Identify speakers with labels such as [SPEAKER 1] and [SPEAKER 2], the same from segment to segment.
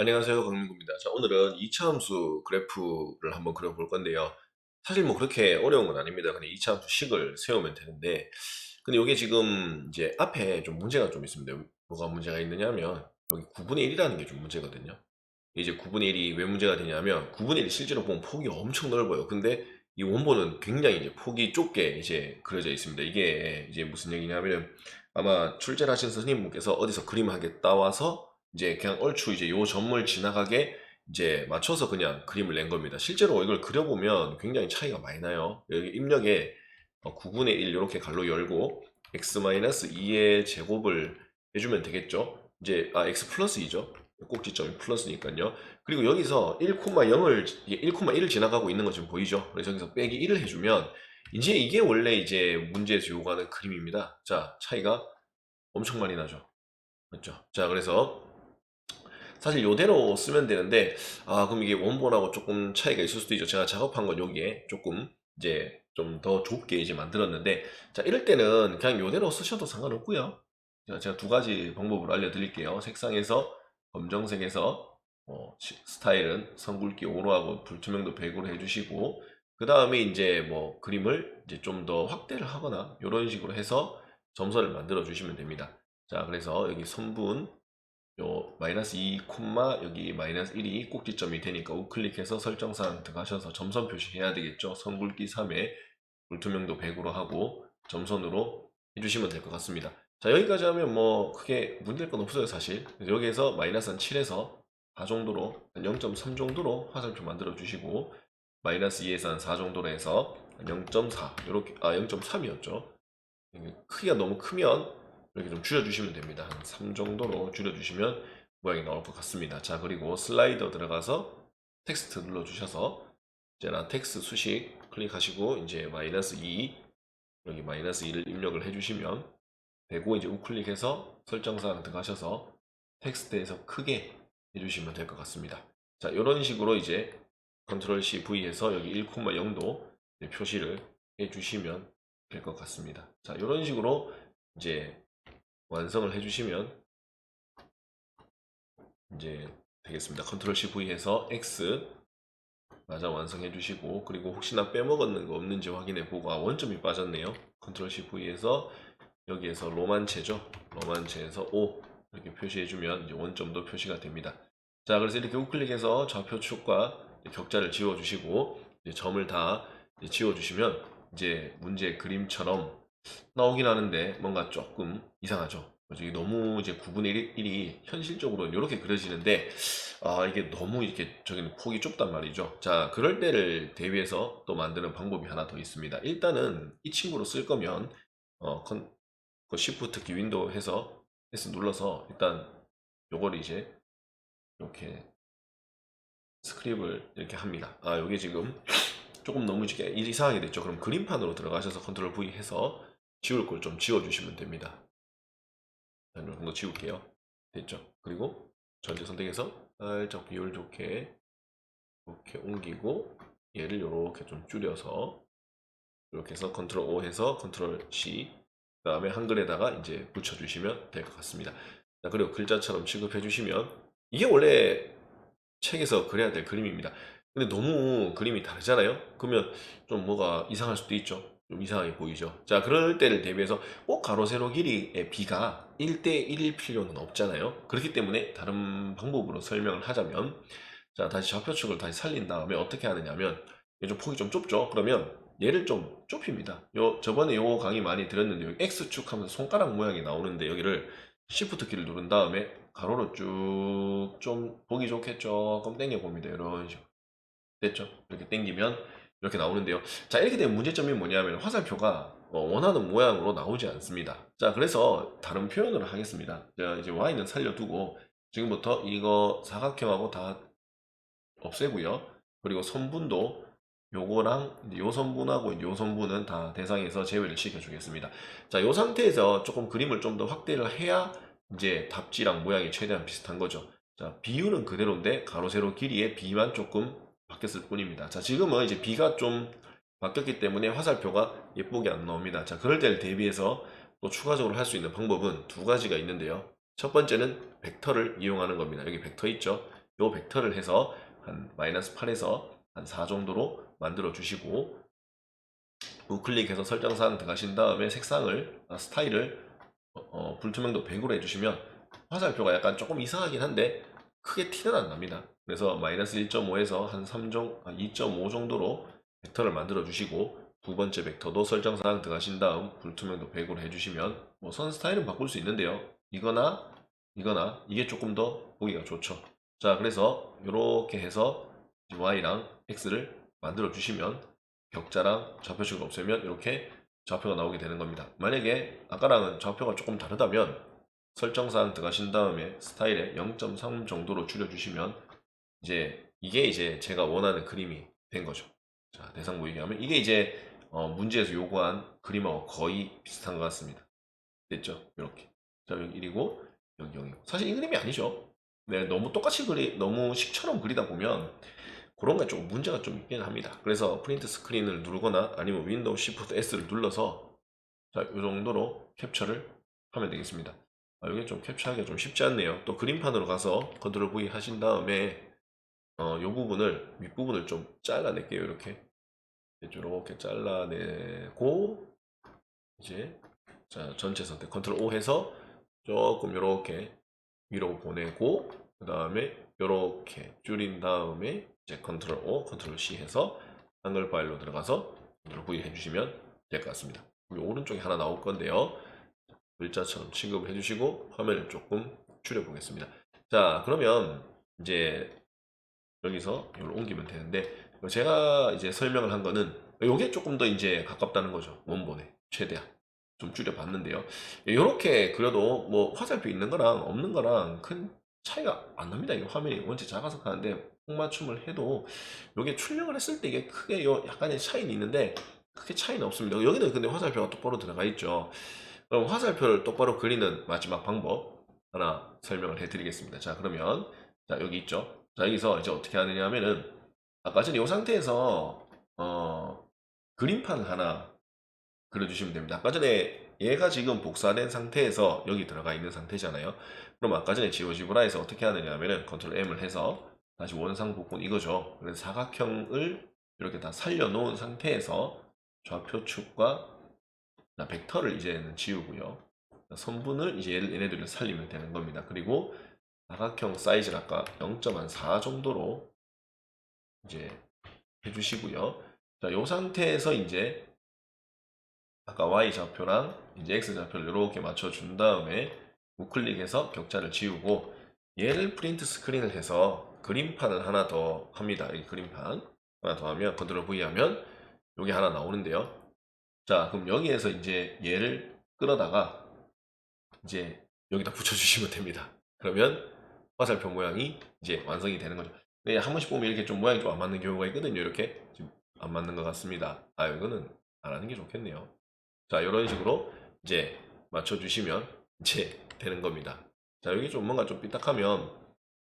[SPEAKER 1] 안녕하세요. 강민구입니다. 자, 오늘은 이차함수 그래프를 한번 그려볼 건데요. 사실 뭐 그렇게 어려운 건 아닙니다. 그냥 이차함수식을 세우면 되는데, 근데 이게 지금 이제 앞에 좀 문제가 좀 있습니다. 뭐가 문제가 있느냐면, 여기 9분의 1이라는 게 좀 문제거든요. 이제 9분의 1이 왜 문제가 되냐면, 9분의 1이 실제로 보면 폭이 엄청 넓어요. 근데 이 원본은 굉장히 이제 폭이 좁게 이제 그려져 있습니다. 이게 이제 무슨 얘기냐면, 아마 출제를 하신 선생님께서 어디서 그림을 하게 따와서 이제 그냥 얼추 이제 요 점을 지나가게 이제 맞춰서 그냥 그림을 낸 겁니다. 실제로 이걸 그려보면 굉장히 차이가 많이 나요. 여기 입력에 9분의 1 이렇게 갈로 열고 x-2의 제곱을 해주면 되겠죠. 이제 x 플러스 2죠. 꼭지점이 플러스니까요. 그리고 여기서 1,0을 1,1을 지나가고 있는 거 지금 보이죠? 그래서 여기서 빼기 1을 해주면 이제 이게 원래 이제 문제에서 요구하는 그림입니다. 자, 차이가 엄청 많이 나죠. 그렇죠. 자, 그래서 사실 요대로 쓰면 되는데, 그럼 이게 원본하고 조금 차이가 있을 수도 있죠. 제가 작업한 건 여기에 조금 이제 좀 더 좁게 이제 만들었는데, 자, 이럴 때는 그냥 요대로 쓰셔도 상관없고요. 제가 두 가지 방법을 알려드릴게요. 색상에서 검정색에서 스타일은 선굵기 5로 하고 불투명도 100으로 해주시고, 그 다음에 이제 뭐 그림을 이제 좀 더 확대를 하거나 이런 식으로 해서 점선을 만들어 주시면 됩니다. 자, 그래서 여기 선분 요 마이너스 2, 여기 마이너스 1이 꼭지점이 되니까 우클릭해서 설정사항 들어가셔서 점선 표시해야 되겠죠. 선굵기 3에 불투명도 100으로 하고 점선으로 해주시면 될 것 같습니다. 자, 여기까지 하면 뭐 크게 문제될 건 없어요, 사실. 여기에서 마이너스 한 7에서 4 정도로, 한 0.3 정도로 화살표 만들어 주시고, 마이너스 2에서 한 4 정도로 해서 0.4, 요렇게, 0.3이었죠. 크기가 너무 크면 이렇게 좀 줄여주시면 됩니다. 한 3 정도로 줄여주시면 모양이 나올 것 같습니다. 자, 그리고 슬라이더 들어가서 텍스트 눌러주셔서 이제 라텍스 수식 클릭하시고 이제 마이너스 2 여기 마이너스 2를 입력을 해주시면 되고 이제 우클릭해서 설정사항 들어가셔서 텍스트에서 크게 해주시면 될 것 같습니다. 자, 이런 식으로 이제 컨트롤 C V에서 여기 1,0도 표시를 해주시면 될 것 같습니다. 자, 이런 식으로 이제 완성을 해주시면 이제 되겠습니다. 컨트롤 C V 해서 X 맞아 완성해 주시고, 그리고 혹시나 빼먹었는 거 없는지 확인해 보고, 원점이 빠졌네요. 컨트롤 C V에서 여기에서 로만체죠. 로만체에서 O 이렇게 표시해 주면 이제 원점도 표시가 됩니다. 자, 그래서 이렇게 우클릭해서 좌표축과 격자를 지워 주시고 점을 다 지워 주시면 이제 문제 그림처럼 나오긴 하는데 뭔가 조금 이상하죠. 그래서 이게 너무 이제 9분의 1이 현실적으로 이렇게 그려지는데, 이게 너무 이렇게 저기는 폭이 좁단 말이죠. 자, 그럴 때를 대비해서 또 만드는 방법이 하나 더 있습니다. 일단은 이 친구로 쓸 거면 그 Shift 키 윈도우 해서 S 눌러서 일단 요걸 이제 이렇게 스크립을 이렇게 합니다. 요게 지금 조금 너무 이상하게 됐죠. 그럼 그림판으로 들어가셔서 컨트롤 V 해서 지울 걸 좀 지워주시면 됩니다. 이런 거 지울게요. 됐죠? 그리고 전체 선택해서 살짝 비율 좋게 이렇게 옮기고 얘를 이렇게 좀 줄여서 이렇게 해서 컨트롤 O 해서 컨트롤 C 그 다음에 한글에다가 이제 붙여주시면 될 것 같습니다. 자, 그리고 글자처럼 취급해 주시면 이게 원래 책에서 그려야 될 그림입니다. 근데 너무 그림이 다르잖아요? 그러면 좀 뭐가 이상할 수도 있죠. 좀 이상하게 보이죠. 자, 그럴 때를 대비해서 꼭 가로 세로 길이의 비가 1대1일 필요는 없잖아요. 그렇기 때문에 다른 방법으로 설명을 하자면, 자, 다시 좌표축을 다시 살린 다음에 어떻게 하느냐면, 이게 좀 폭이 좀 좁죠? 그러면 얘를 좀 좁힙니다. 저번에 요 강의 많이 드렸는데, 여기 X축 하면서 손가락 모양이 나오는데, 여기를 Shift 키를 누른 다음에 가로로 쭉 좀 보기 좋게 조금 당겨 봅니다. 이런 식으로. 됐죠? 이렇게 당기면 이렇게 나오는데요. 자, 이렇게 되면 문제점이 뭐냐면 화살표가 원하는 모양으로 나오지 않습니다. 자, 그래서 다른 표현을 하겠습니다. 자, 이제 Y는 살려두고 지금부터 이거 사각형하고 다 없애고요. 그리고 선분도 요거랑 요 선분하고 요 선분은 다 대상에서 제외를 시켜주겠습니다. 자, 요 상태에서 조금 그림을 좀 더 확대를 해야 이제 답지랑 모양이 최대한 비슷한 거죠. 자, 비율은 그대로인데 가로 세로 길이의 비만 조금 바뀌었을 뿐입니다. 자, 지금은 이제 비가 좀 바뀌었기 때문에 화살표가 예쁘게 안 나옵니다. 자, 그럴 때를 대비해서 또 추가적으로 할 수 있는 방법은 두 가지가 있는데요. 첫 번째는 벡터를 이용하는 겁니다. 여기 벡터 있죠? 요 벡터를 해서 한 마이너스 8에서 한 4 정도로 만들어 주시고, 우클릭해서 설정사항 들어가신 다음에 색상을, 스타일을 불투명도 100으로 해주시면 화살표가 약간 조금 이상하긴 한데 크게 티는 안 납니다. 그래서 마이너스 1.5에서 한 2.5 정도로 벡터를 만들어 주시고, 두 번째 벡터도 설정사항 들어가신 다음 불투명도 100으로 해주시면 뭐 선 스타일은 바꿀 수 있는데요. 이거나 이게 조금 더 보기가 좋죠. 자, 그래서 이렇게 해서 Y랑 X를 만들어 주시면 격자랑 좌표축을 없애면 이렇게 좌표가 나오게 되는 겁니다. 만약에 아까랑은 좌표가 조금 다르다면 설정사항 들어가신 다음에 스타일에 0.3 정도로 줄여주시면 이게 이제 제가 원하는 그림이 된 거죠. 자, 대상 보이게 하면 이게 이제 문제에서 요구한 그림하고 거의 비슷한 것 같습니다. 됐죠? 이렇게. 자, 여기 1이고 여기 0이고. 사실 이 그림이 아니죠. 네, 너무 똑같이 너무 식처럼 그리다 보면 그런 게 조금 문제가 좀 있긴 합니다. 그래서 프린트 스크린을 누르거나 아니면 윈도우 Shift S를 눌러서 자, 이 정도로 캡처를 하면 되겠습니다. 이게 좀 캡처하기가 좀 쉽지 않네요. 또 그림판으로 가서 컨트롤 V 하신 다음에 이 부분을, 윗부분을 좀 잘라낼게요. 이렇게 잘라내고 이제 자, 전체 선택 컨트롤 O 해서 조금 이렇게 위로 보내고, 그 다음에 이렇게 줄인 다음에 이제 컨트롤 O, 컨트롤 C 해서 한글 파일로 들어가서 컨트롤 V 해주시면 될 것 같습니다. 여기 오른쪽에 하나 나올 건데요. 글자처럼 취급을 해주시고 화면을 조금 줄여보겠습니다. 자, 그러면 이제 여기서 이걸 옮기면 되는데, 제가 이제 설명을 한 거는 이게 조금 더 이제 가깝다는 거죠. 원본에 최대한 좀 줄여봤는데요. 이렇게 그려도 뭐 화살표 있는 거랑 없는 거랑 큰 차이가 안 납니다. 이 화면이 원체 작아서 하는데 폭맞춤을 해도 이게 출력을 했을 때 이게 크게 약간의 차이는 있는데 크게 차이는 없습니다. 여기는 근데 화살표가 똑바로 들어가 있죠. 그럼 화살표를 똑바로 그리는 마지막 방법 하나 설명을 해드리겠습니다. 자, 그러면 자, 여기 있죠. 자, 여기서 이제 어떻게 하느냐 하면은 아까 전에 이 상태에서 그림판을 하나 그려주시면 됩니다. 아까 전에 얘가 지금 복사된 상태에서 여기 들어가 있는 상태잖아요. 그럼 아까 전에 지오지브라에서 어떻게 하느냐 하면은 컨트롤 M을 해서 다시 원상 복원 이거죠. 그래서 사각형을 이렇게 다 살려놓은 상태에서 좌표축과 벡터를 이제는 지우고요. 선분을 이제 얘네들을 살리면 되는 겁니다. 그리고 사각형 사이즈를 아까 0.4 정도로 이제 해주시고요. 자, 이 상태에서 이제 아까 Y 좌표랑 이제 X 좌표를 이렇게 맞춰준 다음에 우클릭해서 격자를 지우고 얘를 프린트 스크린을 해서 그림판을 하나 더 합니다. 이 그림판 하나 더 하면 컨트롤 V 하면 여기 하나 나오는데요. 자, 그럼 여기에서 이제 얘를 끌어다가 이제 여기다 붙여주시면 됩니다. 그러면 화살표 모양이 이제 완성이 되는 거죠. 근데 한 번씩 보면 이렇게 좀 모양이 좀 안 맞는 경우가 있거든요. 이렇게 지금 안 맞는 것 같습니다. 이거는 안 하는 게 좋겠네요. 자, 이런 식으로 이제 맞춰주시면 이제 되는 겁니다. 자, 여기 좀 뭔가 좀 삐딱하면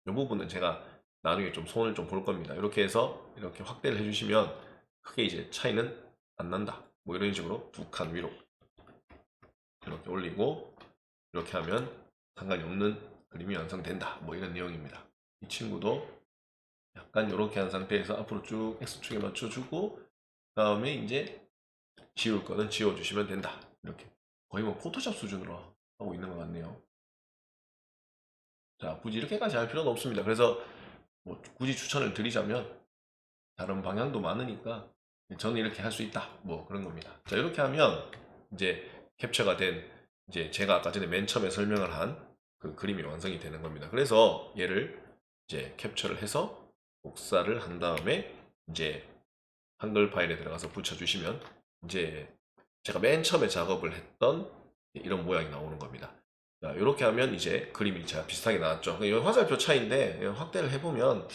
[SPEAKER 1] 이 부분은 제가 나중에 좀 손을 좀 볼 겁니다. 이렇게 해서 이렇게 확대를 해주시면 크게 이제 차이는 안 난다. 뭐 이런 식으로 두 칸 위로 이렇게 올리고 이렇게 하면 상관이 없는 그림이 완성된다. 뭐 이런 내용입니다. 이 친구도 약간 이렇게 한 상태에서 앞으로 쭉 X축에 맞춰주고 그 다음에 이제 지울 거는 지워주시면 된다. 이렇게 거의 뭐 포토샵 수준으로 하고 있는 것 같네요. 자, 굳이 이렇게까지 할 필요는 없습니다. 그래서 뭐 굳이 추천을 드리자면 다른 방향도 많으니까 저는 이렇게 할 수 있다. 뭐 그런 겁니다. 자, 이렇게 하면 이제 캡처가 된 이제 제가 아까 전에 맨 처음에 설명을 한 그 그림이 완성이 되는 겁니다. 그래서 얘를 이제 캡처를 해서 복사를 한 다음에 이제 한글 파일에 들어가서 붙여주시면 이제 제가 맨 처음에 작업을 했던 이런 모양이 나오는 겁니다. 자, 이렇게 하면 이제 그림이 제가 비슷하게 나왔죠. 이 화살표 차이인데 확대를 해보면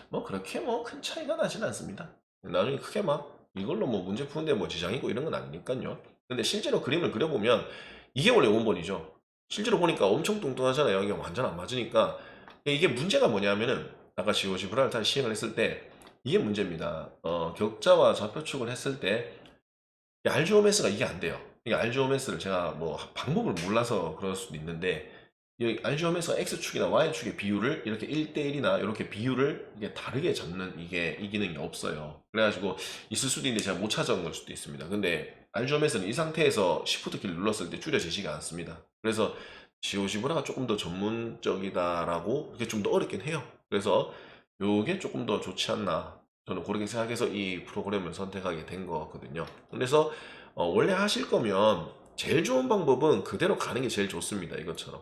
[SPEAKER 1] 뭐 그렇게 뭐 큰 차이가 나진 않습니다. 나중에 크게 막 이걸로 뭐 문제 푸는데 뭐 지장이고 이런 건 아니니까요. 근데 실제로 그림을 그려보면 이게 원래 원본이죠. 실제로 보니까 엄청 뚱뚱하잖아요. 이게 완전 안 맞으니까 이게 문제가 뭐냐면은 아까 GOG 브랄탈 시행을 했을 때 이게 문제입니다. 격자와 좌표축을 했을 때 RGOMS가 이게 안 돼요. 이게 RGOMS를 제가 뭐 방법을 몰라서 그럴 수도 있는데 이 안시험에서 X축이나 Y축의 비율을 이렇게 1대1이나 이렇게 비율을 이게 다르게 잡는 이 기능이 없어요. 그래가지고 있을 수도 있는데 제가 못 찾아온 걸 수도 있습니다. 근데 안시험에서는 이 상태에서 Shift 키를 눌렀을 때 줄여지지가 않습니다. 그래서 지오지브라가 조금 더 전문적이다라고 이게 좀 더 어렵긴 해요. 그래서 요게 조금 더 좋지 않나 저는 그렇게 생각해서 이 프로그램을 선택하게 된 거거든요. 그래서 원래 하실 거면 제일 좋은 방법은 그대로 가는 게 제일 좋습니다. 이것처럼.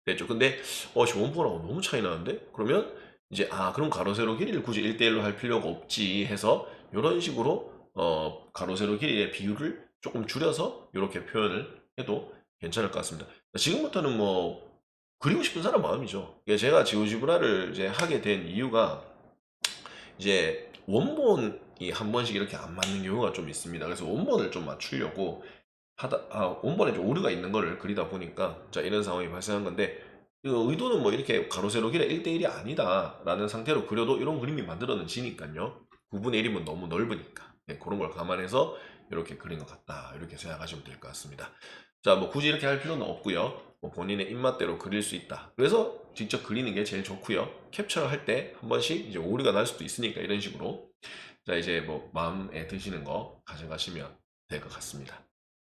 [SPEAKER 1] 됐죠. 근데 원본하고 너무 차이 나는데? 그러면 이제 그럼 가로 세로 길이를 굳이 1대1로 할 필요가 없지 해서 이런 식으로 가로 세로 길이의 비율을 조금 줄여서 이렇게 표현을 해도 괜찮을 것 같습니다. 지금부터는 뭐 그리고 싶은 사람 마음이죠. 이게 제가 지오지브라를 이제 하게 된 이유가 이제 원본이 한 번씩 이렇게 안 맞는 경우가 좀 있습니다. 그래서 원본을 좀 맞추려고 원본에 좀 오류가 있는 거를 그리다 보니까 자 이런 상황이 발생한 건데 그 의도는 뭐 이렇게 가로 세로 길이 1대1이 아니다 라는 상태로 그려도 이런 그림이 만들어지니까요. 9분의 1이면 너무 넓으니까 네, 그런 걸 감안해서 이렇게 그린 것 같다 이렇게 생각하시면 될 것 같습니다. 자 뭐 굳이 이렇게 할 필요는 없고요. 뭐 본인의 입맛대로 그릴 수 있다. 그래서 직접 그리는 게 제일 좋고요. 캡처를 할 때 한 번씩 이제 오류가 날 수도 있으니까 이런 식으로 자 이제 뭐 마음에 드시는 거 가져가시면 될 것 같습니다.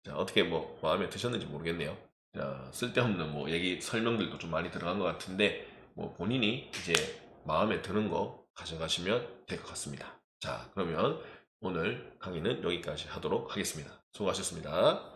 [SPEAKER 1] 자, 어떻게 뭐 마음에 드셨는지 모르겠네요. 자, 쓸데없는 뭐 얘기 설명들도 좀 많이 들어간 것 같은데 뭐 본인이 이제 마음에 드는 거 가져가시면 될 것 같습니다. 자, 그러면 오늘 강의는 여기까지 하도록 하겠습니다. 수고하셨습니다.